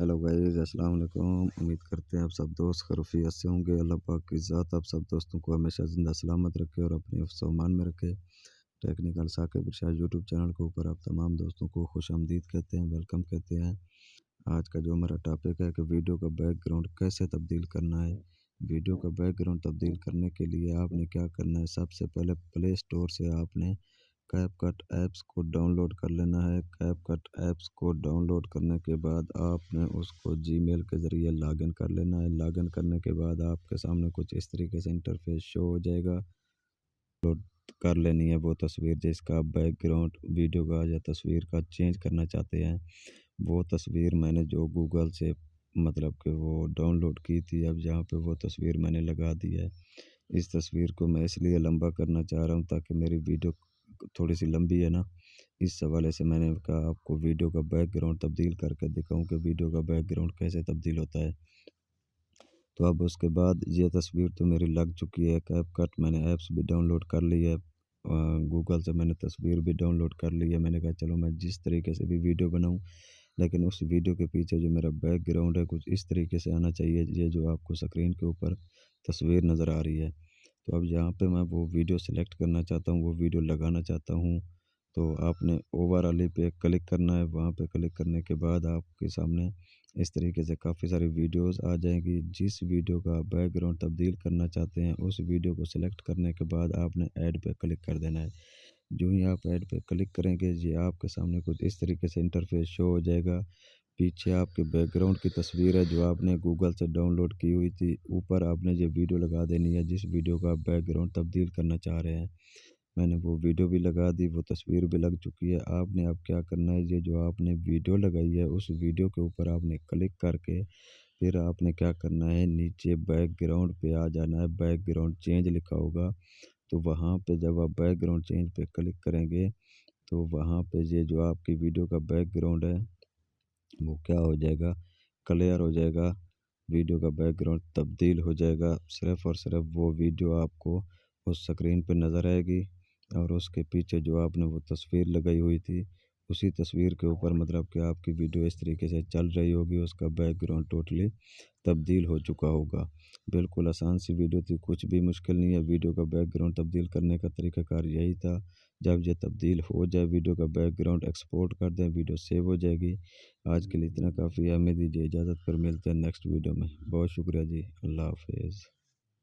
Hello guys, अस्सलाम वालेकुम। उम्मीद करते हैं आप सब दोस्त खैरियत से होंगे। अल्लाह पाक की ज़ात आप सब दोस्तों को हमेशा ज़िंदा सलामत रखे और अपने हिफ्ज़ व अमान में रखे। टेक्निकल साकिब इरशाद यूट्यूब चैनल के ऊपर आप तमाम दोस्तों को खुशामदीद कहते हैं, वेलकम कहते हैं। आज का जो हमारा टॉपिक है कि वीडियो का बैकग्राउंड कैसे तब्दील करना है। वीडियो का बैकग्राउंड तब्दील करने के लिए आपने क्या करना है, सबसे पहले प्ले स्टोर से आपने कैपकट ऐप्स को डाउनलोड कर लेना है। कैपकट ऐप्स को डाउनलोड करने के बाद आपने उसको जीमेल के ज़रिए लॉगिन कर लेना है। लॉगिन करने के बाद आपके सामने कुछ इस तरीके से इंटरफेस शो हो जाएगा। अपलोड कर लेनी है वो तस्वीर जिसका आप बैकग्राउंड वीडियो का या तस्वीर का चेंज करना चाहते हैं। वो तस्वीर मैंने जो गूगल से मतलब कि वो डाउनलोड की थी, अब यहाँ पे वो तस्वीर मैंने लगा दी है। इस तस्वीर को मैं इसलिए लंबा करना चाह रहा हूँ ताकि मेरी वीडियो थोड़ी सी लंबी है ना, इस हवाले से मैंने कहा आपको वीडियो का बैकग्राउंड तब्दील करके दिखाऊं कि वीडियो का बैकग्राउंड कैसे तब्दील होता है। तो अब उसके बाद ये तस्वीर तो मेरी लग चुकी है। कैपकट मैंने ऐप्स भी डाउनलोड कर ली है, गूगल से मैंने तस्वीर भी डाउनलोड कर ली है। मैंने कहा चलो मैं जिस तरीके से भी वीडियो बनाऊं, लेकिन उस वीडियो के पीछे जो मेरा बैकग्राउंड है कुछ इस तरीके से आना चाहिए, ये जो आपको स्क्रीन के ऊपर तस्वीर नज़र आ रही है। तो अब यहाँ पे मैं वो वीडियो सेलेक्ट करना चाहता हूँ, वो वीडियो लगाना चाहता हूँ। तो आपने ओवरऑल पे क्लिक करना है। वहाँ पे क्लिक करने के बाद आपके सामने इस तरीके से काफ़ी सारी वीडियोस आ जाएंगी। जिस वीडियो का बैकग्राउंड तब्दील करना चाहते हैं उस वीडियो को सेलेक्ट करने के बाद आपने ऐड पे क्लिक कर देना है। जो ही आप ऐड पे क्लिक करेंगे ये आपके सामने कुछ इस तरीके से इंटरफेस शो हो जाएगा। पीछे आपके बैकग्राउंड की तस्वीर है जो आपने गूगल से डाउनलोड की हुई थी। ऊपर आपने ये वीडियो लगा देनी है जिस वीडियो का आप बैकग्राउंड तब्दील करना चाह रहे हैं। मैंने वो वीडियो भी लगा दी, वो तस्वीर भी लग चुकी है। आपने अब क्या करना है, ये जो आपने वीडियो लगाई है उस वीडियो के ऊपर आपने क्लिक करके फिर आपने क्या करना है, नीचे बैकग्राउंड पे आ जाना है। बैकग्राउंड चेंज लिखा होगा, तो वहाँ पे जब आप बैकग्राउंड चेंज पे क्लिक करेंगे तो वहाँ पे ये जो आपकी वीडियो का बैकग्राउंड है वो क्या हो जाएगा, क्लियर हो जाएगा। वीडियो का बैकग्राउंड तब्दील हो जाएगा। सिर्फ़ और सिर्फ वो वीडियो आपको उस स्क्रीन पे नज़र आएगी और उसके पीछे जो आपने वो तस्वीर लगाई हुई थी उसी तस्वीर के ऊपर मतलब कि आपकी वीडियो इस तरीके से चल रही होगी, उसका बैकग्राउंड टोटली तब्दील हो चुका होगा। बिल्कुल आसान सी वीडियो थी, कुछ भी मुश्किल नहीं है। वीडियो का बैकग्राउंड तब्दील करने का तरीक़ाकार यही था। जब ये तब्दील हो जाए वीडियो का बैकग्राउंड एक्सपोर्ट कर दें, वीडियो सेव हो जाएगी। आज के लिए इतना काफ़ी है। हमें दीजिए इजाज़त, पर मिलते हैं नेक्स्ट वीडियो में। बहुत शुक्रिया जी, अल्लाह हाफ़िज़।